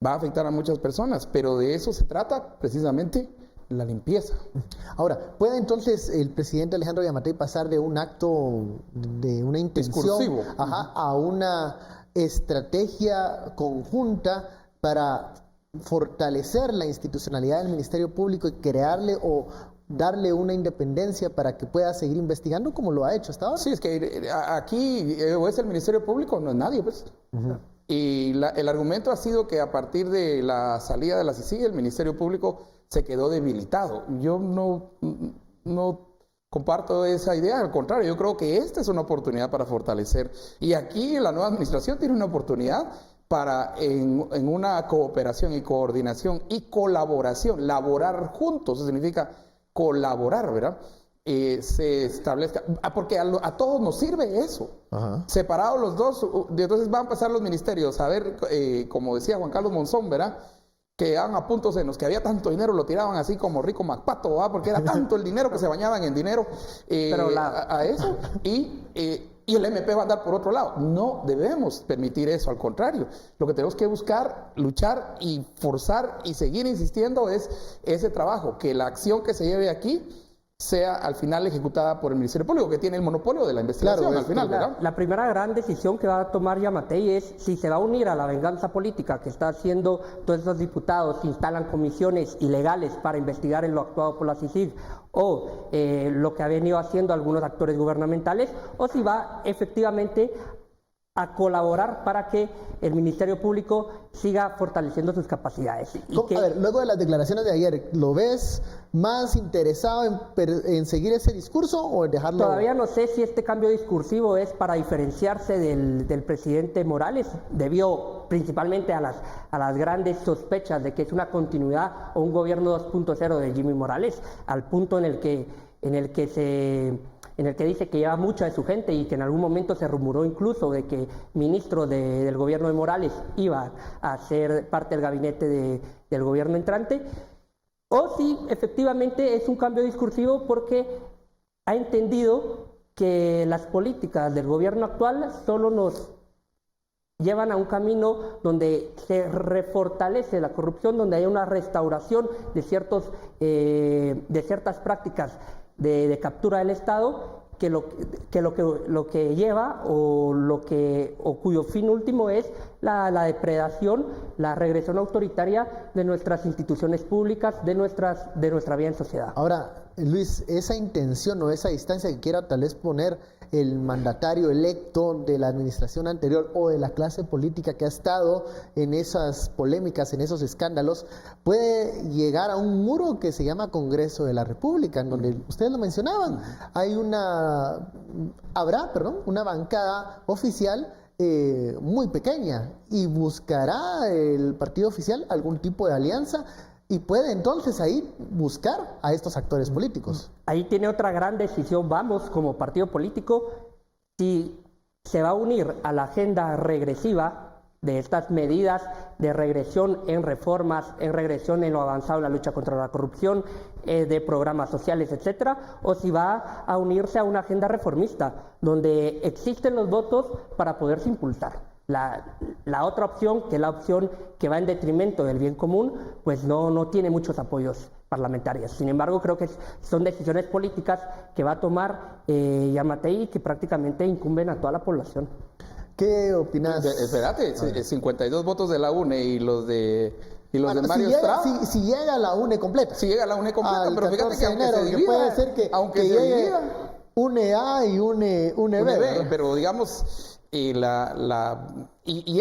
va a afectar a muchas personas, pero de eso se trata precisamente la limpieza. Ahora, ¿puede entonces el presidente Alejandro Giammattei pasar de un acto, de una intención a una estrategia conjunta para fortalecer la institucionalidad del Ministerio Público y crearle o darle una independencia para que pueda seguir investigando como lo ha hecho hasta ahora? Sí, es que aquí o es el Ministerio Público, no es nadie, pues. Y el argumento ha sido que a partir de la salida de la CICIG, el Ministerio Público se quedó debilitado. Yo no comparto esa idea, al contrario, yo creo que esta es una oportunidad para fortalecer. Y aquí la nueva administración tiene una oportunidad para, en una cooperación y coordinación y colaboración, laborar juntos, eso significa colaborar, ¿verdad? Se establezca, porque a todos nos sirve eso. Ajá. Separados los dos, entonces van a pasar los ministerios a ver, como decía Juan Carlos Monzón, ¿verdad? Que llegaban a puntos en los que había tanto dinero, lo tiraban así como Rico MacPato, ¿verdad? Porque era tanto el dinero que se bañaban en dinero a eso, y el MP va a andar por otro lado. No debemos permitir eso, al contrario. Lo que tenemos que buscar, luchar y forzar y seguir insistiendo es ese trabajo, que la acción que se lleve aquí sea al final ejecutada por el Ministerio Público, que tiene el monopolio de la investigación, Claro, al final, ¿verdad? La primera gran decisión que va a tomar Yamatei es si se va a unir a la venganza política que está haciendo todos esos diputados que instalan comisiones ilegales para investigar en lo actuado por la CICIG, o lo que ha venido haciendo algunos actores gubernamentales, o si va efectivamente a colaborar para que el Ministerio Público siga fortaleciendo sus capacidades. A ver, luego de las declaraciones de ayer, ¿lo ves más interesado en seguir ese discurso o en dejarlo? Todavía no sé si este cambio discursivo es para diferenciarse del presidente Morales, debido principalmente a las grandes sospechas de que es una continuidad o un gobierno 2.0 de Jimmy Morales, al punto en el que dice que lleva mucha de su gente y que en algún momento se rumoró incluso de que ministro del gobierno de Morales iba a ser parte del gabinete del gobierno entrante, o si efectivamente es un cambio discursivo porque ha entendido que las políticas del gobierno actual solo nos llevan a un camino donde se refortalece la corrupción, donde hay una restauración de ciertas prácticas de captura del Estado, lo que lleva o cuyo fin último es la depredación, la regresión autoritaria de nuestras instituciones públicas, de nuestra vida en sociedad. Ahora, Luis, esa intención o esa distancia que quiera tal vez poner el mandatario electo de la administración anterior o de la clase política que ha estado en esas polémicas, en esos escándalos, puede llegar a un muro que se llama Congreso de la República, en donde ustedes lo mencionaban, habrá una bancada oficial muy pequeña, y buscará el partido oficial algún tipo de alianza y puede entonces ahí buscar a estos actores políticos. Ahí tiene otra gran decisión, vamos, como partido político, si se va a unir a la agenda regresiva de estas medidas de regresión en reformas, en regresión en lo avanzado en la lucha contra la corrupción, de programas sociales, etcétera, o si va a unirse a una agenda reformista, donde existen los votos para poderse impulsar. La otra opción, que es la opción que va en detrimento del bien común, pues no tiene muchos apoyos parlamentarios. Sin embargo, creo que son decisiones políticas que va a tomar Yamatei, que prácticamente incumben a toda la población. ¿Qué opinas? Espérate, 52 votos de la UNE y los de Mario Estrada. Si llega la UNE completa. Si llega la UNE completa, pero fíjate que aunque se divida, puede ser que llegue UNE A y UNE B. Pero digamos... Y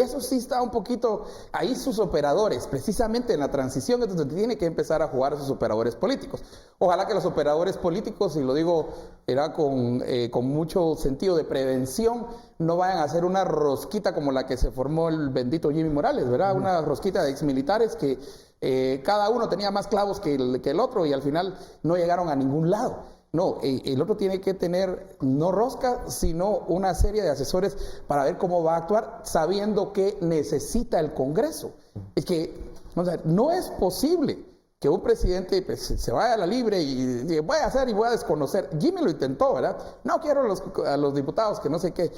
eso sí está un poquito, ahí sus operadores, precisamente en la transición es donde tiene que empezar a jugar a sus operadores políticos. Ojalá que los operadores políticos, y lo digo era con mucho sentido de prevención, no vayan a hacer una rosquita como la que se formó el bendito Jimmy Morales, ¿verdad? Una rosquita de exmilitares que cada uno tenía más clavos que el otro y al final no llegaron a ningún lado. No, el otro tiene que tener no rosca, sino una serie de asesores para ver cómo va a actuar, sabiendo que necesita el Congreso. Es que, no es posible que un presidente pues, se vaya a la libre y diga, voy a hacer y voy a desconocer. Jimmy lo intentó, ¿verdad? No quiero a los diputados, que no sé qué.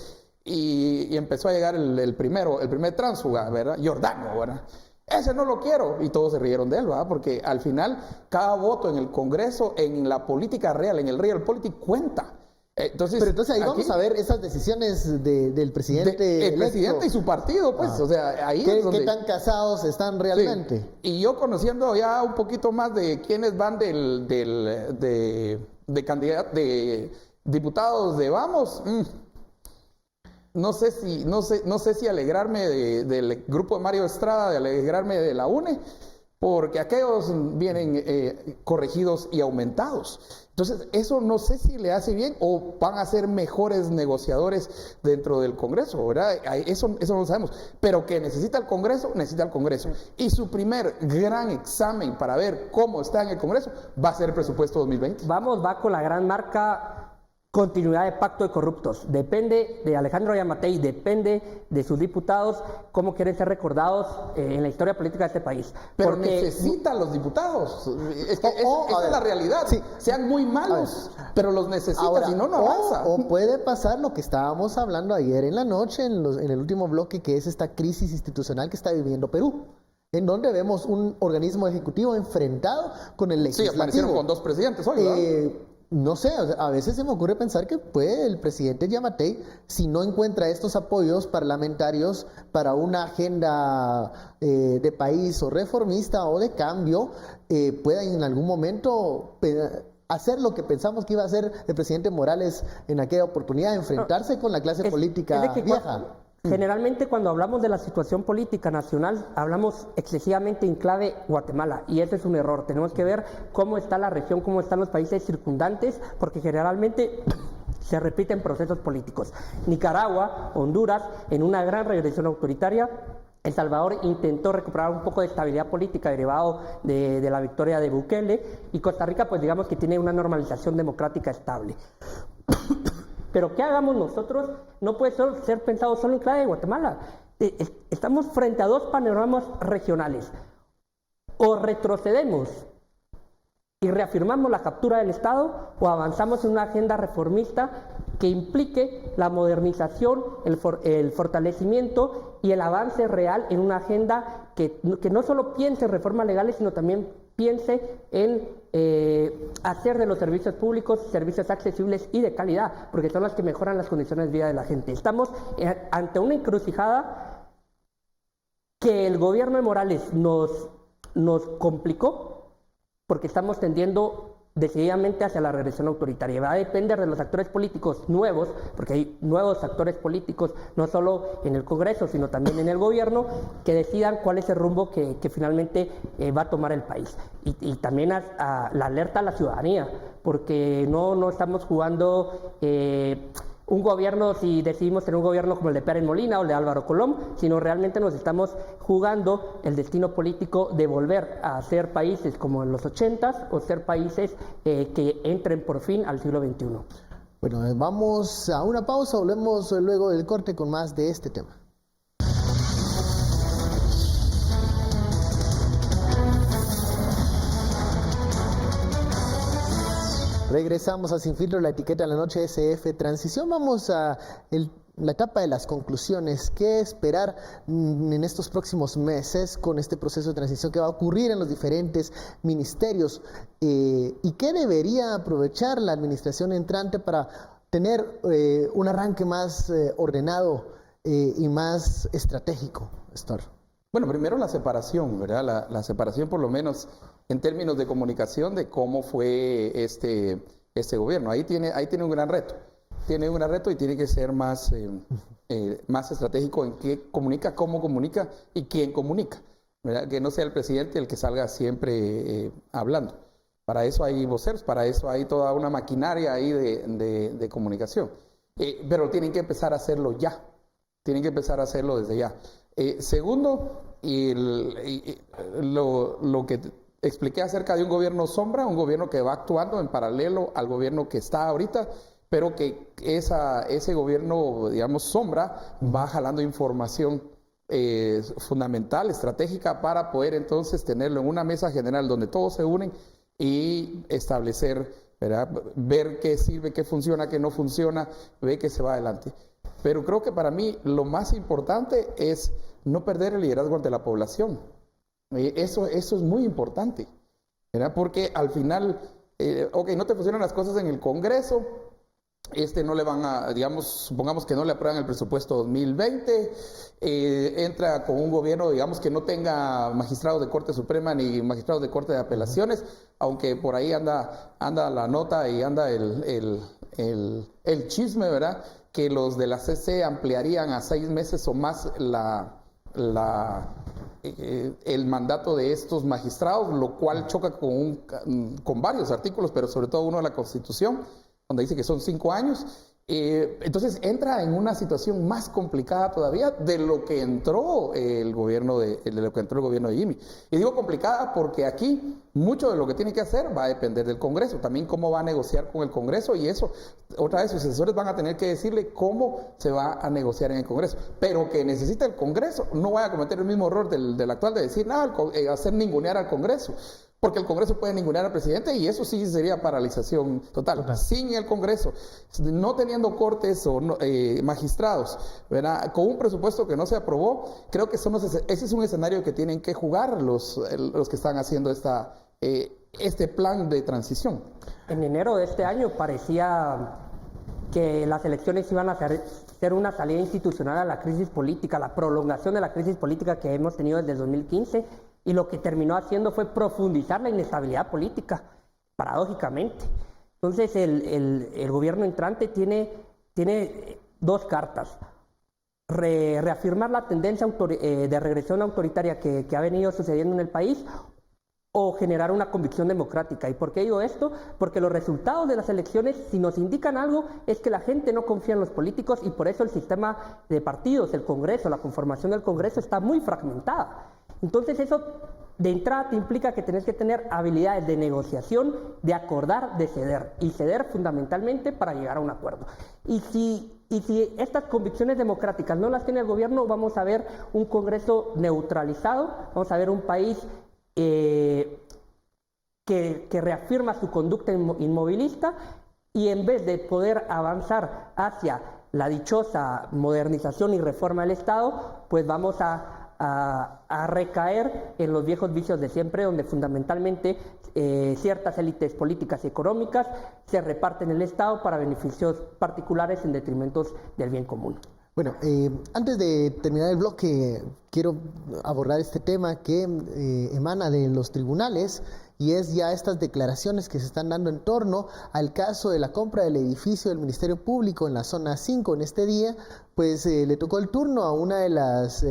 Y empezó a llegar el primer tránsfuga, ¿verdad? Giordano, ¿verdad? Ese no lo quiero. Y todos se rieron de él, ¿verdad? Porque al final, cada voto en el Congreso, en la política real, en el realpolitik, cuenta. Pero entonces ahí vamos a ver esas decisiones del presidente el presidente y su partido, pues. O sea, ahí ¿Qué tan casados están realmente? Sí. Y yo conociendo ya un poquito más de quiénes van de diputados de Vamos... No sé si alegrarme del grupo de Mario Estrada, de alegrarme de la UNE, porque aquellos vienen corregidos y aumentados. Entonces, eso no sé si le hace bien o van a ser mejores negociadores dentro del Congreso, ¿verdad? Eso no lo sabemos. Pero que necesita el Congreso, necesita el Congreso. Y su primer gran examen para ver cómo está en el Congreso va a ser el presupuesto 2020. Va con la gran marca continuidad de pacto de corruptos. Depende de Alejandro Yamatei, depende de sus diputados cómo quieren ser recordados en la historia política de este país. Pero necesitan los diputados. Esa es la realidad. Sí. Sean muy malos, pero los necesitan, si no, no avanza. O puede pasar lo que estábamos hablando ayer en la noche, en el último bloque, que es esta crisis institucional que está viviendo Perú, en donde vemos un organismo ejecutivo enfrentado con el legislativo. Sí, aparecieron con 2 presidentes hoy, no sé, a veces se me ocurre pensar que el presidente Yamatei, si no encuentra estos apoyos parlamentarios para una agenda de país o reformista o de cambio, pueda en algún momento hacer lo que pensamos que iba a hacer el presidente Morales en aquella oportunidad, enfrentarse con la clase política vieja. Generalmente cuando hablamos de la situación política nacional, hablamos excesivamente en clave Guatemala, y ese es un error. Tenemos que ver cómo está la región, cómo están los países circundantes, porque generalmente se repiten procesos políticos. Nicaragua, Honduras, en una gran regresión autoritaria. El Salvador intentó recuperar un poco de estabilidad política derivado de la victoria de Bukele, y Costa Rica, pues digamos que tiene una normalización democrática estable. Pero ¿qué hagamos nosotros? No puede ser pensado solo en clave de Guatemala. Estamos frente a 2 panoramas regionales. O retrocedemos y reafirmamos la captura del Estado, o avanzamos en una agenda reformista que implique la modernización, el fortalecimiento y el avance real en una agenda que no solo piense en reformas legales, sino también piense en hacer de los servicios públicos servicios accesibles y de calidad, porque son las que mejoran las condiciones de vida de la gente. Estamos ante una encrucijada que el gobierno de Morales nos complicó, porque estamos tendiendo decididamente hacia la regresión autoritaria. Va a depender de los actores políticos nuevos, porque hay nuevos actores políticos, no solo en el Congreso, sino también en el gobierno, que decidan cuál es el rumbo que finalmente va a tomar el país. Y también la alerta a la ciudadanía, porque no estamos jugando un gobierno, si decidimos tener un gobierno como el de Pérez Molina o el de Álvaro Colom, sino realmente nos estamos jugando el destino político de volver a ser países como en los 80s o ser países que entren por fin al siglo XXI. Bueno, vamos a una pausa, volvemos luego del corte con más de este tema. Regresamos a Sin Filtro, la etiqueta de la noche, SF Transición. Vamos a la etapa de las conclusiones. ¿Qué esperar en estos próximos meses con este proceso de transición que va a ocurrir en los diferentes ministerios? ¿Y qué debería aprovechar la administración entrante para tener un arranque más ordenado y más estratégico, Astor? Bueno, primero la separación, ¿verdad? La separación, por lo menos en términos de comunicación, de cómo fue este gobierno. Ahí tiene un gran reto. Tiene un gran reto y tiene que ser más estratégico en qué comunica, cómo comunica y quién comunica, ¿verdad? Que no sea el presidente el que salga siempre hablando. Para eso hay voceros, para eso hay toda una maquinaria ahí de comunicación. Pero tienen que empezar a hacerlo ya. Tienen que empezar a hacerlo desde ya. Segundo, lo que expliqué acerca de un gobierno sombra, un gobierno que va actuando en paralelo al gobierno que está ahorita, pero que ese gobierno, digamos, sombra, va jalando información fundamental, estratégica, para poder entonces tenerlo en una mesa general donde todos se unen y establecer, ¿verdad? Ver qué sirve, qué funciona, qué no funciona, ver que se va adelante. Pero creo que para mí lo más importante es no perder el liderazgo ante la población. Eso es muy importante, ¿verdad? Porque al final, no te funcionan las cosas en el Congreso, no le van a, digamos, supongamos que no le aprueban el presupuesto 2020, entra con un gobierno, digamos, que no tenga magistrados de Corte Suprema ni magistrados de Corte de Apelaciones, aunque por ahí anda la nota y anda el chisme, ¿verdad? Que los de la CC ampliarían a 6 meses o más el mandato de estos magistrados, lo cual choca con varios artículos, pero sobre todo uno de la Constitución, donde dice que son 5 años. Entonces entra en una situación más complicada todavía de lo que entró el gobierno de Jimmy. Y digo complicada porque aquí mucho de lo que tiene que hacer va a depender del Congreso, también cómo va a negociar con el Congreso, y eso, otra vez, sus asesores van a tener que decirle cómo se va a negociar en el Congreso. Pero que necesita el Congreso, no vaya a cometer el mismo error del actual de decir, nada, hacer ningunear al Congreso. Porque el Congreso puede ningunear al presidente y eso sí sería paralización total. Sin el Congreso, no teniendo cortes o magistrados, ¿verdad? Con un presupuesto que no se aprobó, creo que ese es un escenario que tienen que jugar los que están haciendo este plan de transición. En enero de este año parecía que las elecciones iban a ser una salida institucional a la crisis política, la prolongación de la crisis política que hemos tenido desde el 2015. Y lo que terminó haciendo fue profundizar la inestabilidad política, paradójicamente. Entonces el gobierno entrante tiene 2 cartas. Reafirmar la tendencia de regresión autoritaria que ha venido sucediendo en el país, o generar una convicción democrática. ¿Y por qué digo esto? Porque los resultados de las elecciones, si nos indican algo, es que la gente no confía en los políticos, y por eso el sistema de partidos, el Congreso, la conformación del Congreso está muy fragmentada. Entonces eso de entrada te implica que tenés que tener habilidades de negociación, de acordar, de ceder, y ceder fundamentalmente para llegar a un acuerdo. Y si estas convicciones democráticas no las tiene el gobierno, vamos a ver un Congreso neutralizado, vamos a ver un país que reafirma su conducta inmovilista, y en vez de poder avanzar hacia la dichosa modernización y reforma del Estado, pues vamos a recaer en los viejos vicios de siempre, donde fundamentalmente ciertas élites políticas y económicas se reparten el Estado para beneficios particulares en detrimento del bien común. Bueno, antes de terminar el bloque, quiero abordar este tema que emana de los tribunales, y es ya estas declaraciones que se están dando en torno al caso de la compra del edificio del Ministerio Público en la zona 5. En este día, pues le tocó el turno a una de las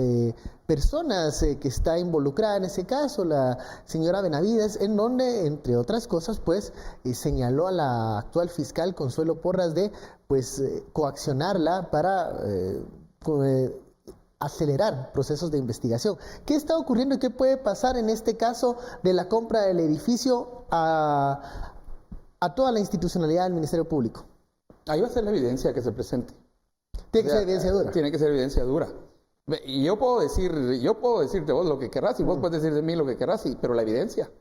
personas que está involucrada en ese caso, la señora Benavides, en donde, entre otras cosas, pues señaló a la actual fiscal Consuelo Porras de coaccionarla para acelerar procesos de investigación. ¿Qué está ocurriendo y qué puede pasar en este caso de la compra del edificio a toda la institucionalidad del Ministerio Público? Ahí va a ser la evidencia que se presente. Tiene que ser evidencia dura. Tiene que ser evidencia dura. Y yo puedo decirte vos lo que querrás, y vos puedes decir de mí lo que querrás, pero la evidencia.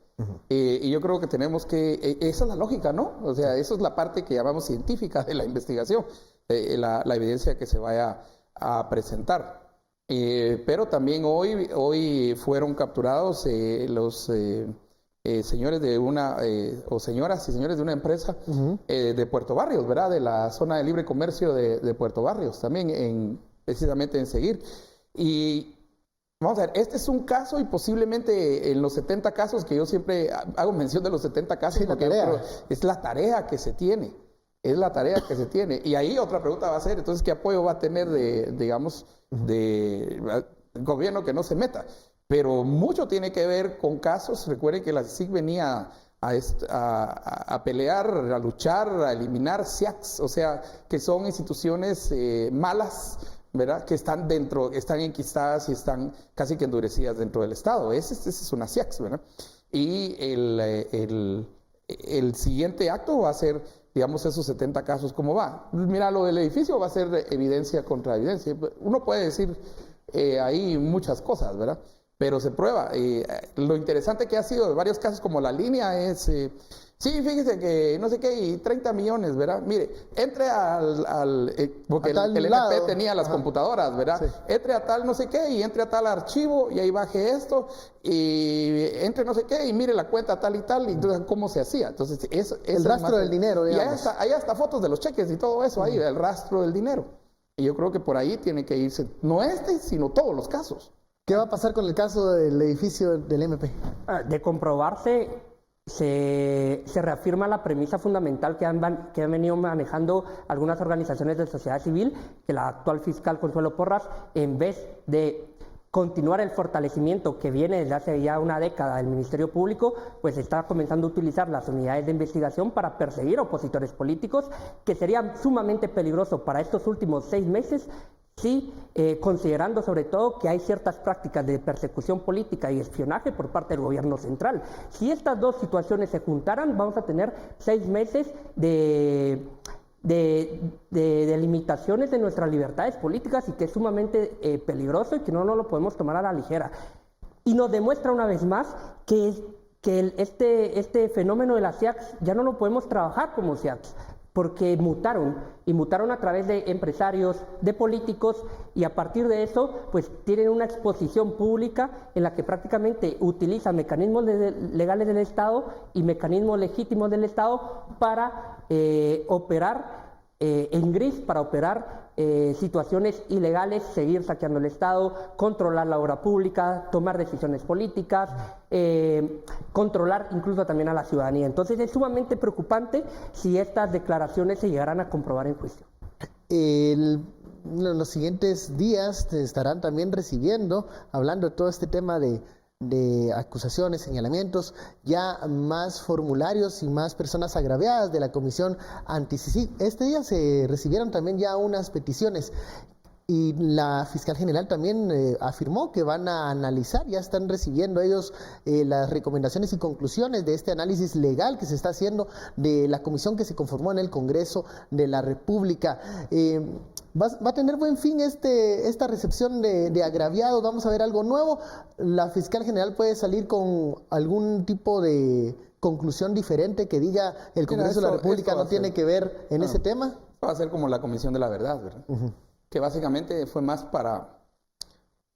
Y yo creo que tenemos que, esa es la lógica, ¿no? O sea, eso es la parte que llamamos científica de la investigación, la evidencia que se vaya a presentar. Pero también hoy fueron capturados los señores de o señoras y señores de una empresa de Puerto Barrios, ¿verdad? De la zona de libre comercio de Puerto Barrios, también precisamente en Seguir. Y vamos a ver, este es un caso, y posiblemente en los 70 casos, que yo siempre hago mención de los 70 casos, sí, porque es la tarea que se tiene. Es la tarea que se tiene. Y ahí otra pregunta va a ser, entonces, ¿qué apoyo va a tener de gobierno que no se meta? Pero mucho tiene que ver con casos. Recuerden que la CICIG venía a pelear, a luchar, a eliminar SIACs, o sea, que son instituciones malas, ¿verdad? Que están enquistadas y están casi que endurecidas dentro del Estado. Esa es una SIACs, ¿verdad? Y el siguiente acto va a ser, digamos, esos 70 casos, ¿cómo va? Mira, lo del edificio va a ser de evidencia contra evidencia. Uno puede decir ahí muchas cosas, ¿verdad? Pero se prueba. Lo interesante que ha sido de varios casos, como la línea, es, sí, fíjese que no sé qué, y 30 millones, ¿verdad? Mire, entre porque el MP tenía las computadoras, ¿verdad? Sí. Entre a tal no sé qué, y entre a tal archivo, y ahí baje esto, y entre no sé qué, y mire la cuenta tal y tal, y entonces cómo se hacía. Entonces, el rastro del dinero, digamos. Y ahí está fotos de los cheques y todo eso, ahí, el rastro del dinero. Y yo creo que por ahí tiene que irse, no sino todos los casos. ¿Qué va a pasar con el caso del edificio del MP? De comprobarse, se reafirma la premisa fundamental que han venido manejando algunas organizaciones de sociedad civil, que la actual fiscal Consuelo Porras, en vez de continuar el fortalecimiento que viene desde hace ya una década del Ministerio Público, pues está comenzando a utilizar las unidades de investigación para perseguir opositores políticos, que sería sumamente peligroso para estos últimos 6 meses, sí, considerando sobre todo que hay ciertas prácticas de persecución política y espionaje por parte del gobierno central. Si estas dos situaciones se juntaran, vamos a tener 6 meses de limitaciones de nuestras libertades políticas, y que es sumamente peligroso y que no lo podemos tomar a la ligera. Y nos demuestra una vez más que este fenómeno de las SIACs ya no lo podemos trabajar como SIACs, porque mutaron a través de empresarios, de políticos, y a partir de eso pues tienen una exposición pública en la que prácticamente utilizan mecanismos legales del Estado y mecanismos legítimos del Estado para operar en gris, para operar situaciones ilegales, seguir saqueando el Estado, controlar la obra pública, tomar decisiones políticas, controlar incluso también a la ciudadanía. Entonces es sumamente preocupante si estas declaraciones se llegaran a comprobar en juicio. En los siguientes días te estarán también recibiendo, hablando de todo este tema de acusaciones, señalamientos, ya más formularios y más personas agraviadas de la Comisión Anti-CICIG. Este día se recibieron también ya unas peticiones, y la fiscal general también afirmó que van a analizar, ya están recibiendo ellos las recomendaciones y conclusiones de este análisis legal que se está haciendo de la comisión que se conformó en el Congreso de la República. ¿Va a tener buen fin esta recepción de agraviados? ¿Vamos a ver algo nuevo? ¿La fiscal general puede salir con algún tipo de conclusión diferente que diga el Congreso de la República no tiene que ver en ese tema? Va a ser como la Comisión de la Verdad, ¿verdad? Que básicamente fue más para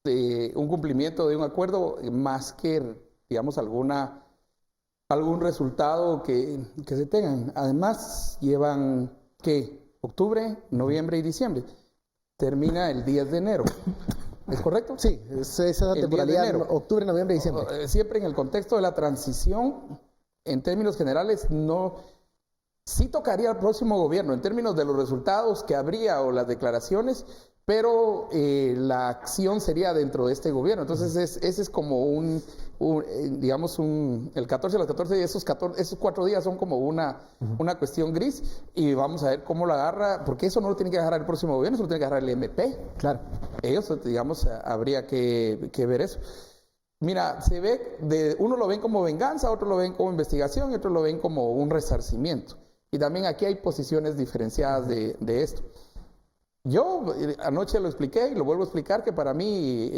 un cumplimiento de un acuerdo, más que, digamos, algún resultado que se tengan. Además, llevan, ¿qué? Octubre, noviembre y diciembre. Termina el 10 de enero. ¿Es correcto? Sí, es esa temporalidad, octubre, noviembre y diciembre. Siempre en el contexto de la transición, en términos generales, no... Sí tocaría al próximo gobierno en términos de los resultados que habría o las declaraciones, pero la acción sería dentro de este gobierno. Entonces ese es como digamos, el 14 a los 14 días, esos 4 días son como una cuestión gris, y vamos a ver cómo lo agarra, porque eso no lo tiene que agarrar el próximo gobierno, eso lo tiene que agarrar el MP. Claro. Ellos, digamos, habría que ver eso. Mira, se ve, uno lo ven como venganza, otro lo ven como investigación y otro lo ven como un resarcimiento. Y también aquí hay posiciones diferenciadas de esto. Yo anoche lo expliqué y lo vuelvo a explicar, que para mí,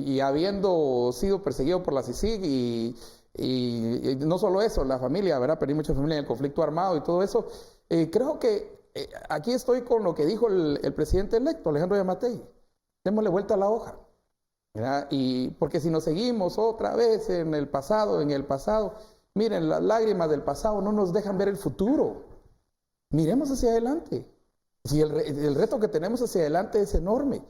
y habiendo sido perseguido por la CICIG y no solo eso, la familia, ¿verdad? Perdí mucha familia en el conflicto armado y todo eso, creo que aquí estoy con lo que dijo el presidente electo, Alejandro Yamatei. Démosle vuelta a la hoja, ¿verdad? Y porque si nos seguimos otra vez en el pasado, miren, las lágrimas del pasado no nos dejan ver el futuro. Miremos hacia adelante. Y el reto que tenemos hacia adelante es enorme,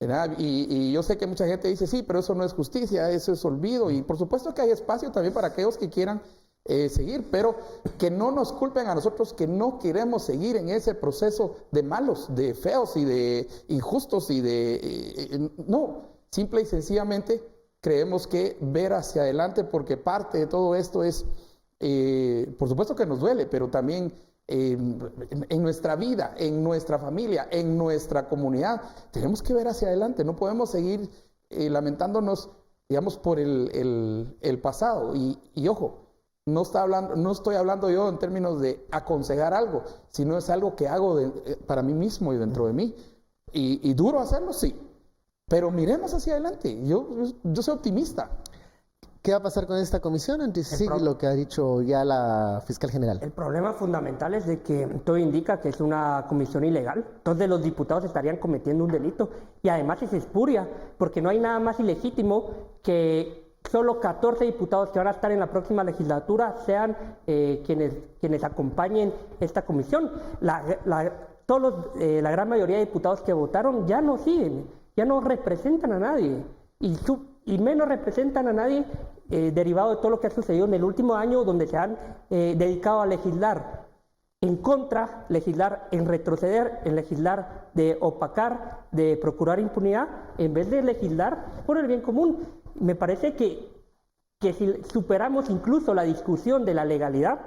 ¿verdad? Y yo sé que mucha gente dice, sí, pero eso no es justicia, eso es olvido. Y por supuesto que hay espacio también para aquellos que quieran seguir, pero que no nos culpen a nosotros que no queremos seguir en ese proceso de malos, de feos y de injustos y no, simple y sencillamente creemos que ver hacia adelante, porque parte de todo esto es, por supuesto que nos duele, pero también en nuestra vida, en nuestra familia, en nuestra comunidad, tenemos que ver hacia adelante. No podemos seguir lamentándonos, digamos, por el pasado. Y ojo, no estoy hablando yo en términos de aconsejar algo, sino es algo que hago para mí mismo y dentro de mí. Y duro hacerlo, sí, pero miremos hacia adelante. Yo soy optimista. ¿Qué va a pasar con esta comisión anti-CICIG, lo que ha dicho ya la fiscal general? El problema fundamental es de que todo indica que es una comisión ilegal. Entonces los diputados estarían cometiendo un delito. Y además es espuria, porque no hay nada más ilegítimo que solo 14 diputados que van a estar en la próxima legislatura sean quienes acompañen esta comisión. La gran mayoría de diputados que votaron ya no siguen, ya no representan a nadie. Y menos representan a nadie derivado de todo lo que ha sucedido en el último año, donde se han dedicado a legislar en contra, legislar en retroceder, en legislar de opacar, de procurar impunidad, en vez de legislar por el bien común. Me parece que si superamos incluso la discusión de la legalidad,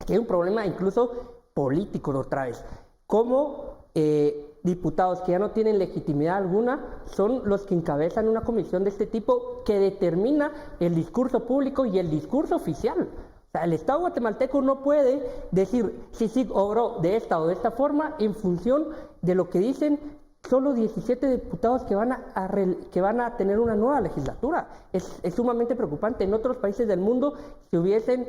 que hay un problema incluso político otra vez, como diputados que ya no tienen legitimidad alguna son los que encabezan una comisión de este tipo que determina el discurso público y el discurso oficial. O sea, el Estado guatemalteco no puede decir si sí obró de esta o de esta forma en función de lo que dicen solo 17 diputados que van a tener una nueva legislatura. Es sumamente preocupante. En otros países del mundo se hubiesen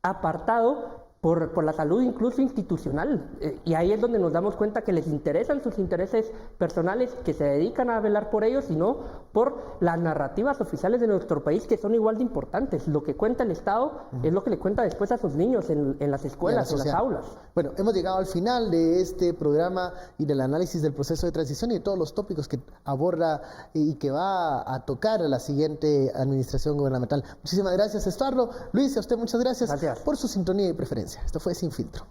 apartado por la salud incluso institucional. Y ahí es donde nos damos cuenta que les interesan sus intereses personales, que se dedican a velar por ellos y no por las narrativas oficiales de nuestro país, que son igual de importantes. Lo que cuenta el Estado es lo que le cuenta después a sus niños en las escuelas, en las aulas. Bueno, hemos llegado al final de este programa y del análisis del proceso de transición y de todos los tópicos que aborda y que va a tocar la siguiente administración gubernamental. Muchísimas gracias, Estuardo. Luis, a usted muchas gracias por su sintonía y preferencia. Esto fue Sin Filtro.